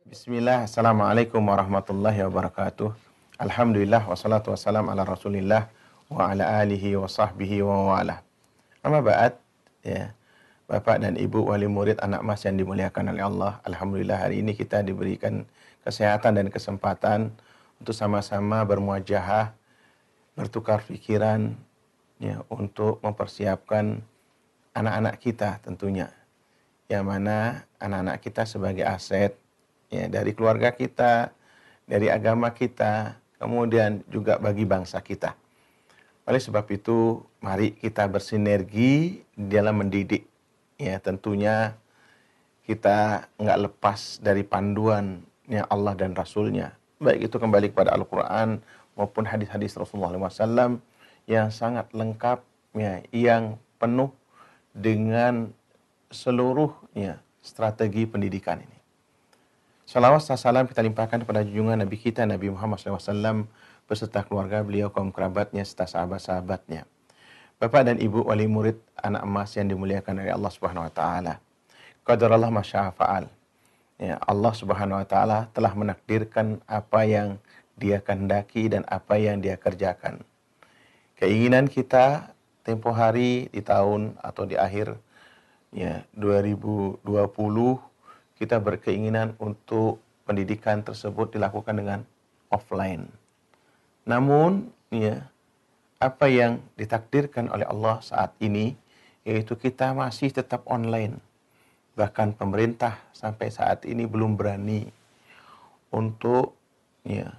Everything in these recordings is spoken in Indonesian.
Bismillah, Assalamualaikum warahmatullahi wabarakatuh. Alhamdulillah, wassalatu wassalam ala rasulillah wa ala alihi wa sahbihi wa wala. Amma ba'd, ya, Bapak dan Ibu wali murid anak mas yang dimuliakan oleh Allah. Alhamdulillah hari ini kita diberikan kesehatan dan kesempatan untuk sama-sama bermuajahah, bertukar pikiran, ya, untuk mempersiapkan anak-anak kita tentunya. Yang mana anak-anak kita sebagai aset, ya, dari keluarga kita, dari agama kita, kemudian juga bagi bangsa kita. Oleh sebab itu, mari kita bersinergi dalam mendidik. Ya, tentunya kita nggak lepas dari panduannya Allah dan Rasulnya. Baik itu kembali kepada Al-Quran maupun hadis-hadis Rasulullah SAW yang sangat lengkap, ya, yang penuh dengan seluruhnya strategi pendidikan ini. Salawat dan salam kita limpahkan kepada junjungan Nabi kita Nabi Muhammad SAW beserta keluarga beliau, kaum kerabatnya, serta sahabat-sahabatnya. Bapak dan Ibu wali murid anak emas yang dimuliakan oleh Allah Subhanahu wa taala. Qadarallah ma syaa fa'al. Ya, Allah Subhanahu wa taala telah menakdirkan apa yang Dia kehendaki dan apa yang Dia kerjakan. Keinginan kita tempo hari di tahun atau di akhir, ya, 2020, kita berkeinginan untuk pendidikan tersebut dilakukan dengan offline. Namun, ya, apa yang ditakdirkan oleh Allah saat ini, yaitu kita masih tetap online. Bahkan pemerintah sampai saat ini belum berani untuk, ya,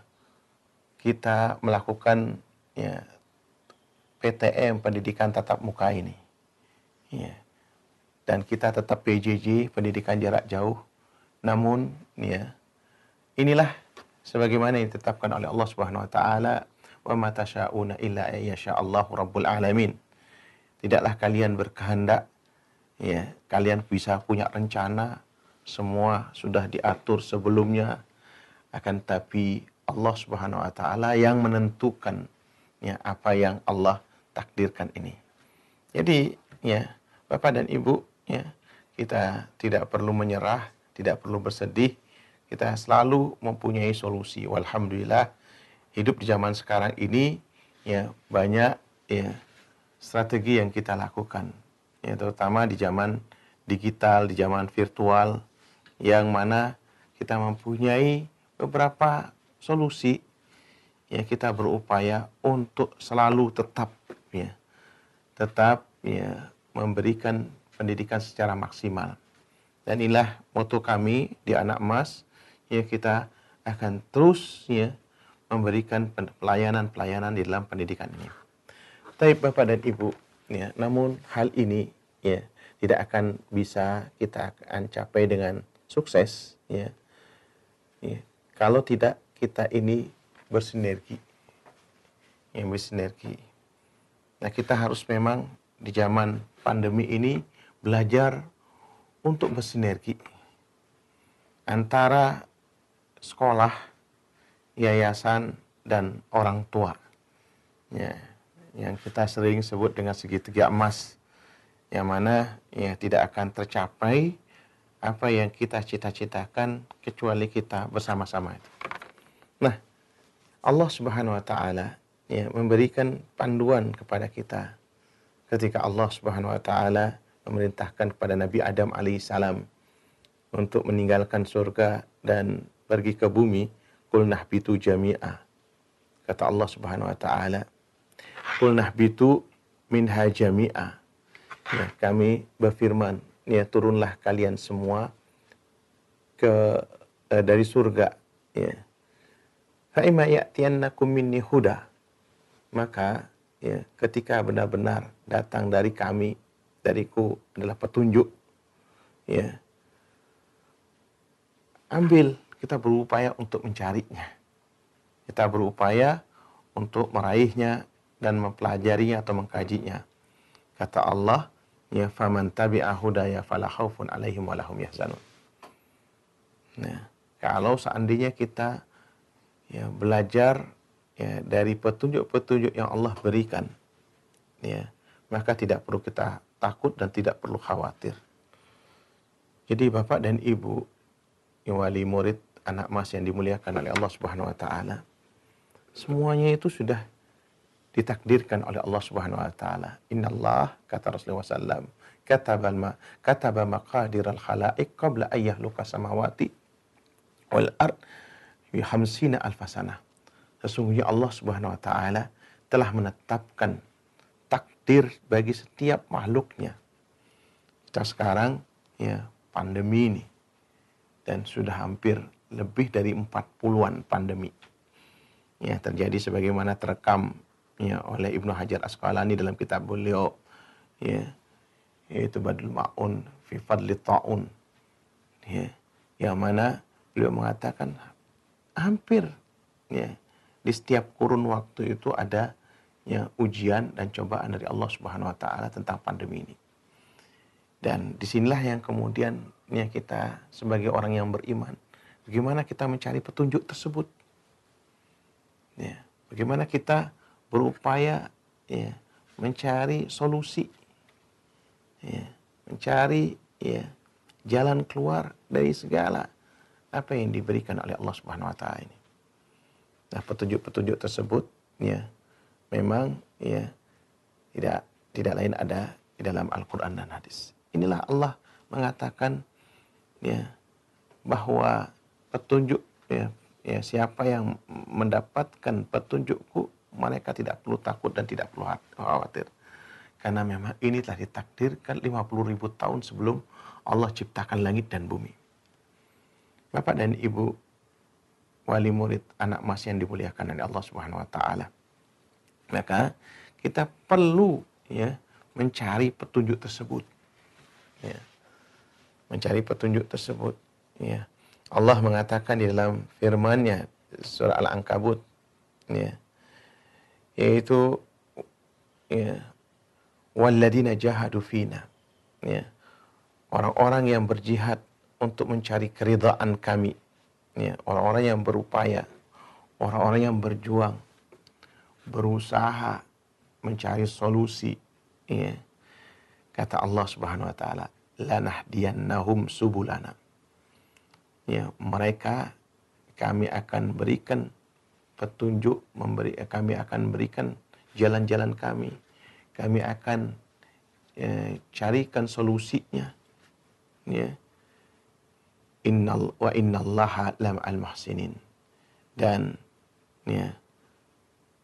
kita melakukan, ya, PTM, pendidikan tatap muka ini. Ya. Dan kita tetap PJJ, pendidikan jarak jauh. Namun, ya, inilah sebagaimana yang ditetapkan oleh Allah Subhanahu wa taala, wa ma tasyauna illa ayyasha'allahu rabbul alamin. Tidaklah kalian berkehendak, ya, kalian bisa punya rencana, semua sudah diatur sebelumnya, akan tapi Allah Subhanahu wa taala yang menentukan, ya, apa yang Allah takdirkan ini. Jadi, ya, Bapak dan Ibu, ya, kita tidak perlu menyerah, tidak perlu bersedih, kita selalu mempunyai solusi. Walhamdulillah, hidup di zaman sekarang ini, ya, banyak, ya, strategi yang kita lakukan, ya, terutama di zaman digital, di zaman virtual, yang mana kita mempunyai beberapa solusi. Ya, kita berupaya untuk selalu tetap, ya, memberikan pendidikan secara maksimal. Dan inilah moto kami di Anak Emas, ya, kita akan terus, ya, memberikan pelayanan-pelayanan di dalam pendidikan ini. Tapi Bapak dan Ibu, ya, namun hal ini, ya, tidak akan bisa kita akan capai dengan sukses, ya, kalau tidak kita ini bersinergi, ya, bersinergi. Nah, kita harus memang di zaman pandemi ini belajar untuk bersinergi antara sekolah, yayasan, dan orang tua. Ya, yang kita sering sebut dengan segitiga emas, yang mana, ya, tidak akan tercapai apa yang kita cita-citakan kecuali kita bersama-sama itu. Nah, Allah Subhanahu wa taala, ya, memberikan panduan kepada kita ketika Allah Subhanahu wa taala memerintahkan kepada Nabi Adam alaihissalam untuk meninggalkan surga dan pergi ke bumi. Qul nahbitu jami'a. Kata Allah Subhanahu wa taala, Qul nahbitu minha jami'a. Ya, kami berfirman, ya, turunlah kalian semua dari surga, ya. Fa imma ya'tiyannakum minni huda. Maka, ya, ketika benar-benar datang dari kami, dariku adalah petunjuk, ya, ambil, kita berupaya untuk mencarinya. Kita berupaya untuk meraihnya dan mempelajarinya atau mengkajinya. Kata Allah, ya, faman tabi'a hudaya fala khaufun 'alaihim wa lahum yahzanun. Nah, kalau seandainya kita, ya, belajar, ya, dari petunjuk-petunjuk yang Allah berikan, ya, maka tidak perlu kita takut dan tidak perlu khawatir. Jadi Bapak dan Ibu, wali murid anak mas yang dimuliakan oleh Allah Subhanahu wa taala, semuanya itu sudah ditakdirkan oleh Allah Subhanahu wa taala. Innallah, kata Rasulullah SAW, kataba maqadiral khalaiq qabla an yakhluqa samawati wal ard bi khamsina alfasana. Sesungguhnya Allah Subhanahu wa taala telah menetapkan takdir bagi setiap makhluknya. Kita sekarang ya pandemi ini, dan sudah hampir lebih dari 40-an pandemi ya terjadi sebagaimana terekam ya oleh Ibnu Hajar Asqalani dalam kitab beliau ya, yaitu Badul Ma'un fi Fadli Ta'un ya, yang mana beliau mengatakan hampir ya di setiap kurun waktu itu ada ya ujian dan cobaan dari Allah Subhanahu wa taala tentang pandemi ini. Dan disinilah yang kemudian ya kita sebagai orang yang beriman, bagaimana kita mencari petunjuk tersebut. Ya, bagaimana kita berupaya ya, mencari solusi, ya, mencari ya, jalan keluar dari segala apa yang diberikan oleh Allah Subhanahu wa taala ini. Nah, petunjuk-petunjuk tersebut ya memang ya tidak lain ada di dalam Al-Qur'an dan hadis. Inilah Allah mengatakan ya bahwa petunjuk ya siapa yang mendapatkan petunjukku, mereka tidak perlu takut dan tidak perlu khawatir. Karena memang ini telah ditakdirkan 50.000 tahun sebelum Allah ciptakan langit dan bumi. Bapak dan Ibu wali murid anak mas yang dimuliakan oleh Allah Subhanahu wa taala. Maka kita perlu ya mencari petunjuk tersebut. Ya. Mencari petunjuk tersebut ya. Allah mengatakan di dalam firman-Nya surah Al-Ankabut ya, yaitu ya, walladzina jahadu fina ya, orang-orang yang berjihad untuk mencari keridhaan kami ya, orang-orang yang berupaya, orang-orang yang berjuang, berusaha mencari solusi ya. Kata Allah Subhanahu wa taala, lanahdiyannahum subulana. Ya, mereka kami akan berikan petunjuk, kami akan berikan jalan-jalan kami. Kami akan carikan solusinya. Ya. Innallaha lama'al muhsinin. Dan ya,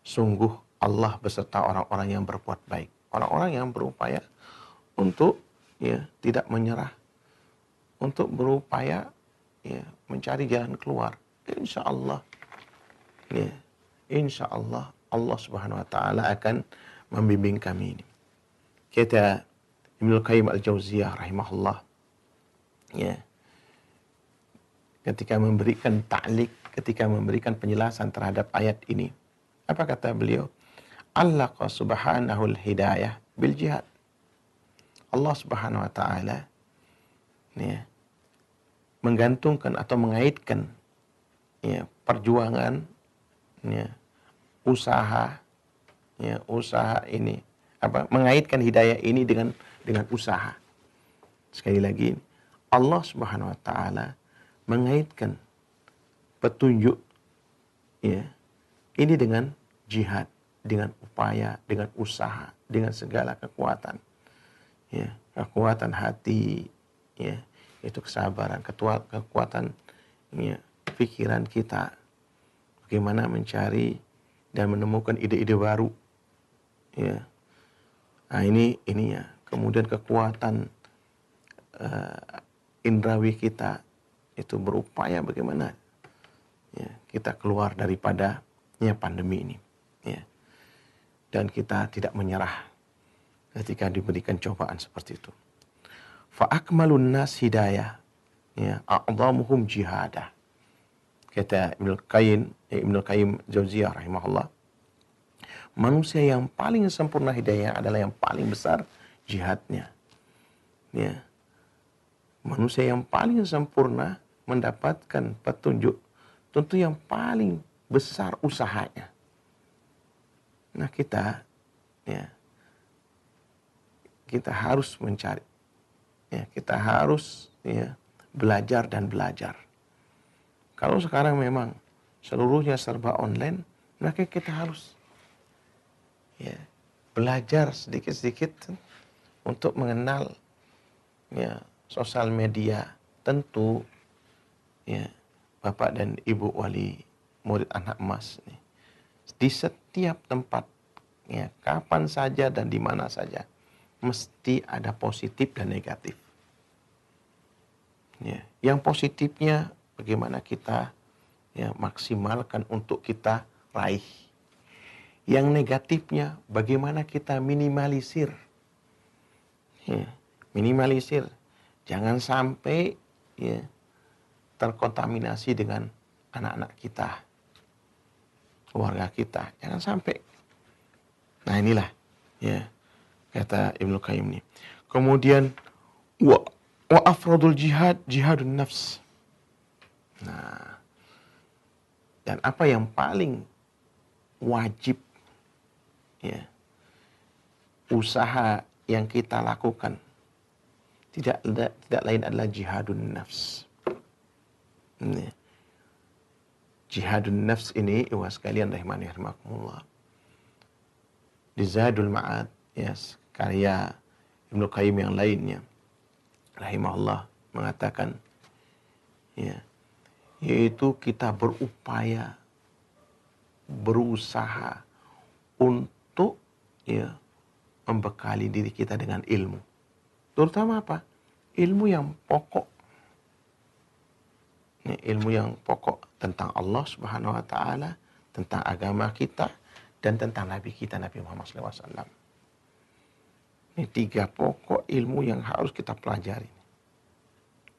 sungguh Allah beserta orang-orang yang berbuat baik. Orang-orang yang berupaya untuk ya tidak menyerah, untuk berupaya ya mencari jalan keluar. Insya Allah ya, insya Allah Allah Subhanahu wa taala akan membimbing kami ini. Kata Ibnu Qayyim Al-Jauziyah rahimahullah ya, ketika memberikan ta'liq, ketika memberikan penjelasan terhadap ayat ini, apa kata beliau? Allaqa subhanahu al-hidayah bil jihad. Allah Subhanahu wa taala ya menggantungkan atau mengaitkan ya perjuangan ya usaha ini mengaitkan hidayah ini dengan usaha. Sekali lagi Allah Subhanahu wa taala mengaitkan petunjuk ya ini dengan jihad, dengan upaya, dengan usaha, dengan segala kekuatan. Ya, kekuatan hati ya, itu kesabaran, kekuatan ya, pikiran kita, bagaimana mencari dan menemukan ide-ide baru ya. Nah ini ya, kemudian kekuatan indrawi kita itu berupaya bagaimana ya, kita keluar daripada ya, pandemi ini ya. Dan kita tidak menyerah ketika diberikan cobaan seperti itu. Fa akmalun nas hidayah ya a'dhamuhum jihadah. Kata Ibnu Qayyim Jauziyah rahimahullah, manusia yang paling sempurna hidayah adalah yang paling besar jihadnya. Ya. Manusia yang paling sempurna mendapatkan petunjuk tentu yang paling besar usahanya. Nah, kita harus mencari, ya, kita harus ya, belajar dan belajar. Kalau sekarang memang seluruhnya serba online, maka kita harus ya belajar sedikit-sedikit untuk mengenal ya sosial media. Tentu ya Bapak dan Ibu wali murid anak emas nih, di setiap tempat ya kapan saja dan di mana saja mesti ada positif dan negatif. Ya, yang positifnya bagaimana kita ya maksimalkan untuk kita raih. Yang negatifnya bagaimana kita minimalisir. Ya, minimalisir. Jangan sampai ya terkontaminasi dengan anak-anak kita, keluarga kita. Jangan sampai. Nah inilah ya kata Ibnu Qayyim ini. Kemudian wa afradul jihad jihadun nafs. Nah, dan apa yang paling wajib ya usaha yang kita lakukan tidak lain adalah jihadun nafs. Ini. Jihadun nafs ini iwas sekalian rahimani rahimakumullah. Di Zadul Ma'ad ya karya Ibnu Qayyim yang lainnya rahimahullah mengatakan ya yaitu kita berupaya berusaha untuk ya membekali diri kita dengan ilmu. Terutama apa? Ilmu yang pokok. Ini ilmu yang pokok tentang Allah Subhanahu wa taala, tentang agama kita dan tentang nabi kita Nabi Muhammad SAW. Ini 3 pokok ilmu yang harus kita pelajari.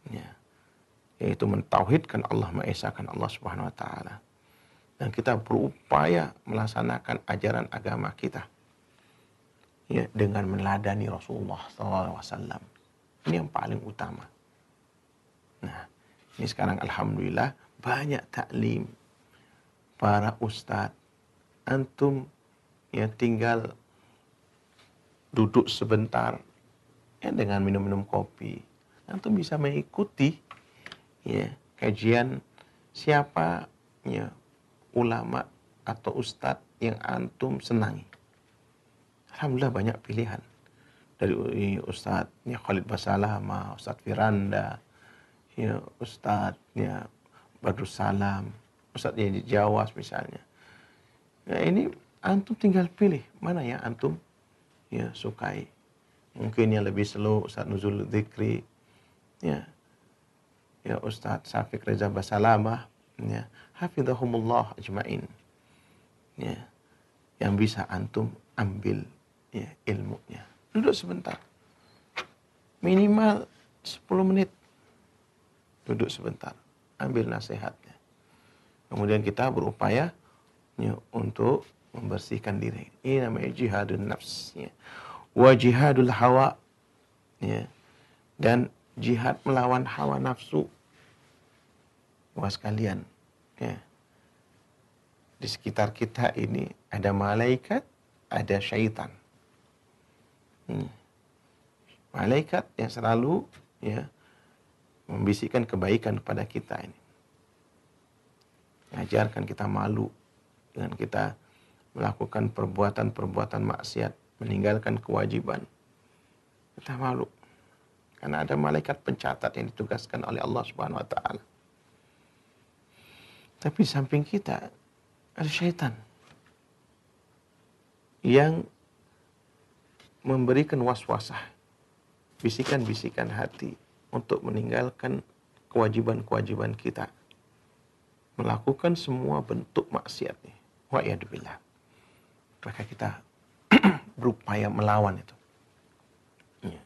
Ya. Yaitu mentauhidkan Allah, mengesahkan Allah Subhanahu wa taala. Dan kita berupaya melaksanakan ajaran agama kita. Ya, dengan meneladani Rasulullah SAW. Ini yang paling utama. Nah, ini sekarang alhamdulillah banyak taklim para ustadz. Antum ya tinggal duduk sebentar ya dengan minum-minum kopi. Antum bisa mengikuti ya kajian siapa ya ulama atau ustadz yang antum senangi. Alhamdulillah banyak pilihan. Dari ustadznya Khalid Basalamah, Ustadz Firanda, ya ustadznya Badrus Salam, ustadznya Jawas misalnya. Nah ini antum tinggal pilih mana yang antum ya sukai. Mungkin yang lebih slow Ustadz Nuzul Dzikri, ya Ustadz Syafiq Reza Basalamah, ya hafizahumullah ajmain. Ya, yang bisa antum ambil ya ilmunya. Duduk sebentar. Minimal 10 menit. Duduk sebentar. Ambil nasihatnya. Kemudian kita berupaya ya, untuk membersihkan diri. Ini namanya jihadun nafs. Ya. Wa jihadul hawa. Ya. Dan jihad melawan hawa nafsu. Wah sekalian. Ya. Di sekitar kita ini ada malaikat, ada syaitan. Malaikat yang selalu ya membisikkan kebaikan kepada kita ini. Mengajarkan kita malu dengan kita melakukan perbuatan-perbuatan maksiat, meninggalkan kewajiban. Kita malu. Karena ada malaikat pencatat yang ditugaskan oleh Allah Subhanahu wa taala. Tapi di samping kita ada syaitan yang memberikan waswasah, bisikan-bisikan hati untuk meninggalkan kewajiban-kewajiban kita. Melakukan semua bentuk maksiat. Wa'iyadzubillah. Maka kita berupaya melawan itu. Ya.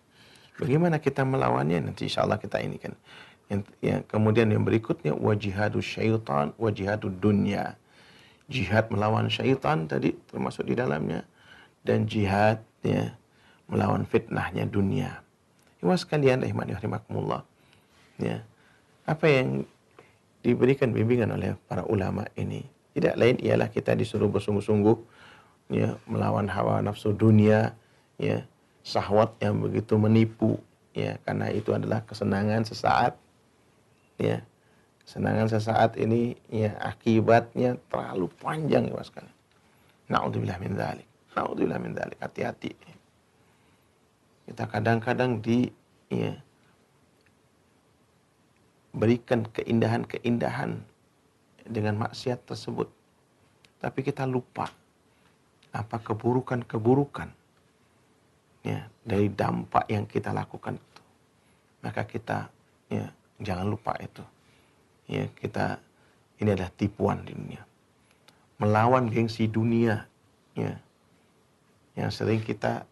Bagaimana kita melawannya? Nanti insya Allah kita ini kan. Kemudian yang berikutnya, wajihadu syaitan, wajihadu dunya. Jihad melawan syaitan tadi termasuk di dalamnya. Dan jihad ya, melawan fitnahnya dunia. Ibu sekalian rahimani rahimakumullah. Ya. Apa yang diberikan bimbingan oleh para ulama ini tidak lain ialah kita disuruh bersungguh-sungguh ya melawan hawa nafsu dunia, ya syahwat yang begitu menipu, ya karena itu adalah kesenangan sesaat, ya Kesenangan sesaat ini ya akibatnya terlalu panjang ya sekalian. Na'udzubillah min dzalik. Na'udzubillah min dzalik. Hati-hati. Kita kadang-kadang ya, berikan keindahan-keindahan dengan maksiat tersebut. Tapi kita lupa apa keburukan-keburukan ya dari dampak yang kita lakukan itu. Maka kita ya jangan lupa itu. Ya, ini adalah tipuan di dunia. Melawan gengsi dunia ya. Yang sering kita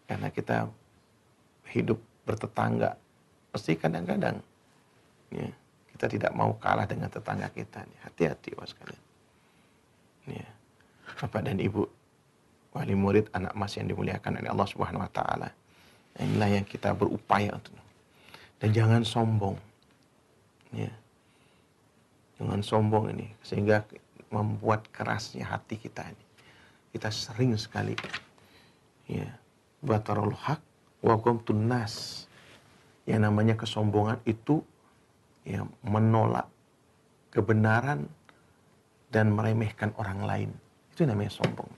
karena kita hidup bertetangga, pasti kadang-kadang ya, kita tidak mau kalah dengan tetangga kita. Hati-hati sekalian. Ya. Bapak dan Ibu, wali murid anak emas yang dimuliakan oleh Allah Subhanahu wa taala. Inilah yang kita berupaya untuk. Dan jangan sombong. Ya. Jangan sombong ini sehingga membuat kerasnya hati kita ini. Kita sering sekali ya, batarul haq wa qamtun nas. Yang namanya kesombongan itu ya menolak kebenaran dan meremehkan orang lain. Itu namanya sombong.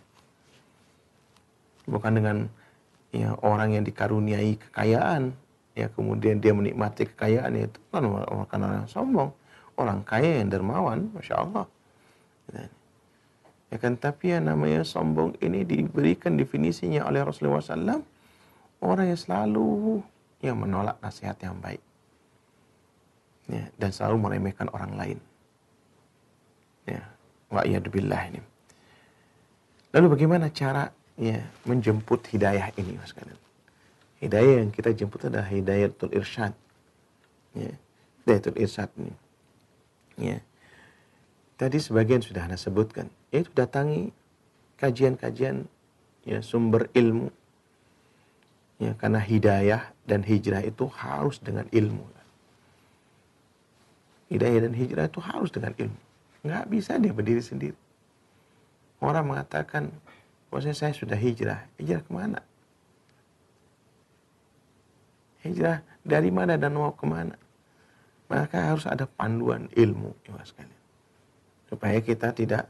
Bukan dengan ya orang yang dikaruniai kekayaan, ya kemudian dia menikmati kekayaan itu kan orang sombong. Orang kaya yang dermawan, Masya Allah. Ya kan, tapi yang namanya sombong ini diberikan definisinya oleh Rasulullah SAW. Orang yang selalu yang menolak nasihat yang baik. Ya, dan selalu meremehkan orang lain. Ya, wa'iyadzubillah ini. Lalu bagaimana cara ya menjemput hidayah ini, Mas kalian? Hidayah yang kita jemput adalah hidayatul irsyad. Ya, hidayatul irsyad ini. Ya. Tadi sebagian sudah Anda sebutkan, yaitu datangi kajian-kajian ya sumber ilmu. Ya, karena hidayah dan hijrah itu harus dengan ilmu. Hidayah dan hijrah itu harus dengan ilmu. Nggak bisa dia berdiri sendiri. Orang mengatakan, bahwasanya saya sudah hijrah. Hijrah kemana? Hijrah dari mana dan mau kemana? Maka harus ada panduan ilmu, ya sekalian. Supaya kita tidak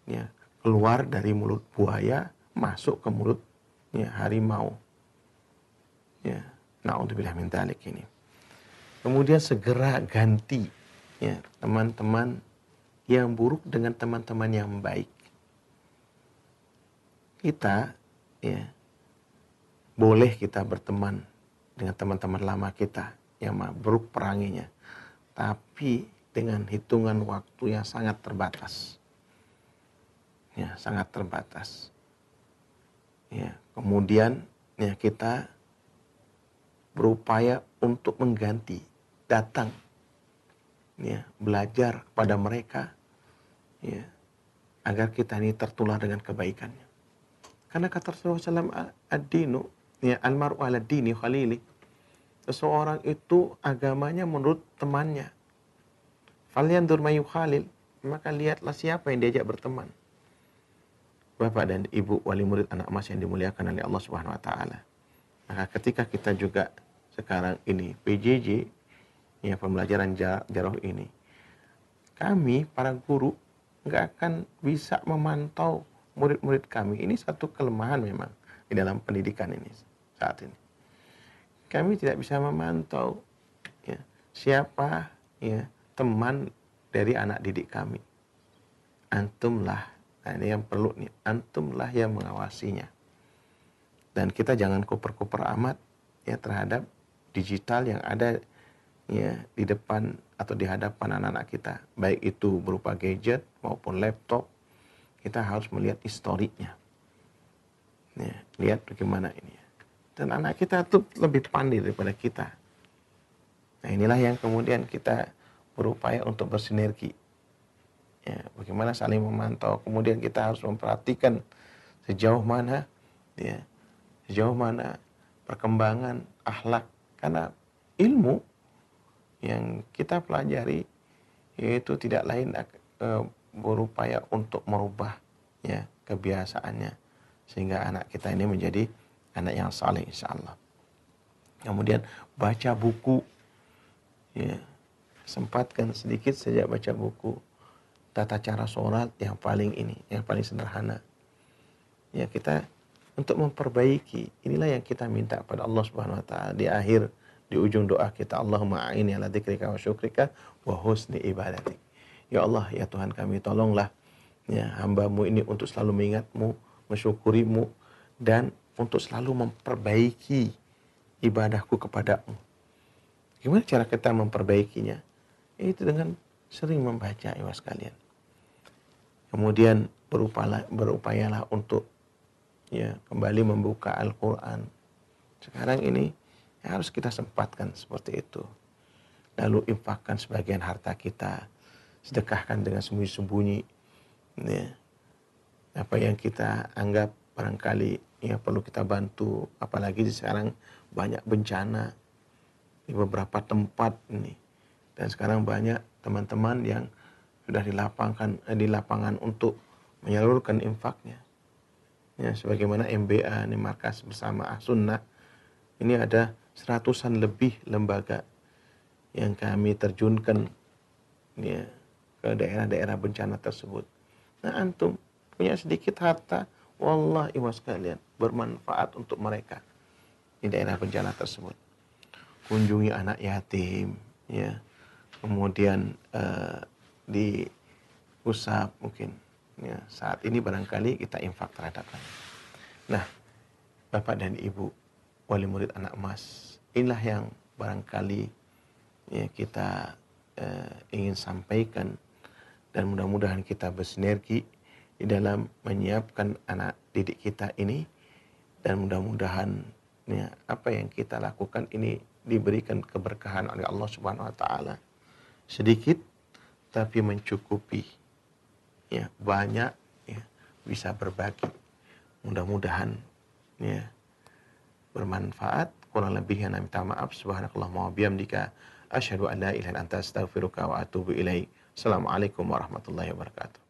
ya, keluar dari mulut buaya, masuk ke mulut ya, harimau. Ya, na'udzubillah min dzalik ini. Kemudian segera ganti ya, teman-teman yang buruk dengan teman-teman yang baik. Kita ya boleh kita berteman dengan teman-teman lama kita yang buruk peranginya, tapi dengan hitungan waktu yang sangat terbatas. Ya, sangat terbatas. Ya, kemudian ya kita berupaya untuk mengganti, datang ya, belajar kepada mereka ya, agar kita ini tertular dengan kebaikannya. Karena kata Rasulullah SAW, ad-dinu ya al-mar'u ala dini khalili. Seseorang itu agamanya menurut temannya. Falyandur mayu khalil, maka lihatlah siapa yang diajak berteman. Bapak dan Ibu wali murid anak emas yang dimuliakan oleh Allah Subhanahu wa taala. Maka ketika kita juga sekarang ini PJJ ya pembelajaran jaroh ini, kami para guru nggak akan bisa memantau murid-murid kami. Ini satu kelemahan memang di dalam pendidikan ini saat ini. Kami tidak bisa memantau ya, siapa ya teman dari anak didik kami. Antumlah, nah ini yang perlu nih, antumlah yang mengawasinya. Dan kita jangan koper-koper amat ya terhadap digital yang ada ya di depan atau di hadapan anak-anak kita. Baik itu berupa gadget maupun laptop, kita harus melihat historinya. Ya, lihat bagaimana ini. Dan anak kita tuh lebih pandai daripada kita. Nah inilah yang kemudian kita berupaya untuk bersinergi. Ya, bagaimana saling memantau. Kemudian kita harus memperhatikan sejauh mana perkembangan akhlak. Karena ilmu yang kita pelajari yaitu tidak lain berupaya untuk merubah ya kebiasaannya sehingga anak kita ini menjadi anak yang saleh insyaallah. Kemudian baca buku ya, sempatkan sedikit saja baca buku tata cara sholat yang paling sederhana. Ya, kita untuk memperbaiki, inilah yang kita minta pada Allah Subhanahu wa taala di akhir, di ujung doa kita, Allahumma a'inni ala dzikrika wa syukrika wa husni ibadatik. Ya Allah, ya Tuhan kami, tolonglah ya hamba-Mu ini untuk selalu mengingat-Mu, mensyukuri-Mu, dan untuk selalu memperbaiki ibadahku kepadamu. Gimana cara kita memperbaikinya? Itu dengan sering membaca, ya sekalian. Kemudian berupayalah untuk ya kembali membuka Al-Quran. Sekarang ini ya, harus kita sempatkan seperti itu. Lalu infakkan sebagian harta kita, sedekahkan dengan sembunyi-sembunyi. Ya. Apa yang kita anggap barangkali ya perlu kita bantu, apalagi sekarang banyak bencana di beberapa tempat ini. Dan sekarang banyak teman-teman yang sudah di lapangan untuk menyalurkan infaknya. Ya, sebagaimana MBA, ini Markas Bersama As-Sunnah, ini ada 100-an lebih lembaga yang kami terjunkan ya, ke daerah-daerah bencana tersebut. Nah, antum punya sedikit harta, wallahi was sekalian, bermanfaat untuk mereka di daerah bencana tersebut. Kunjungi anak yatim, ya, kemudian diusap mungkin. Ya, saat ini barangkali kita infak terhadap mereka. Nah, Bapak dan Ibu, wali murid anak emas, inilah yang barangkali ya, kita ingin sampaikan, dan mudah-mudahan kita bersinergi di dalam menyiapkan anak didik kita ini, dan mudah-mudahan ya, apa yang kita lakukan ini diberikan keberkahan oleh Allah Subhanahu wa taala. Sedikit tapi mencukupi. Ya, banyak ya, bisa berbagi. Mudah-mudahan ya bermanfaat. Kurang lebihnya kami minta maaf. Subhanakallahumma wa bihamdika asyhadu an la ilaha illa anta astaghfiruka wa atubu ilaik. Assalamualaikum warahmatullahi wabarakatuh.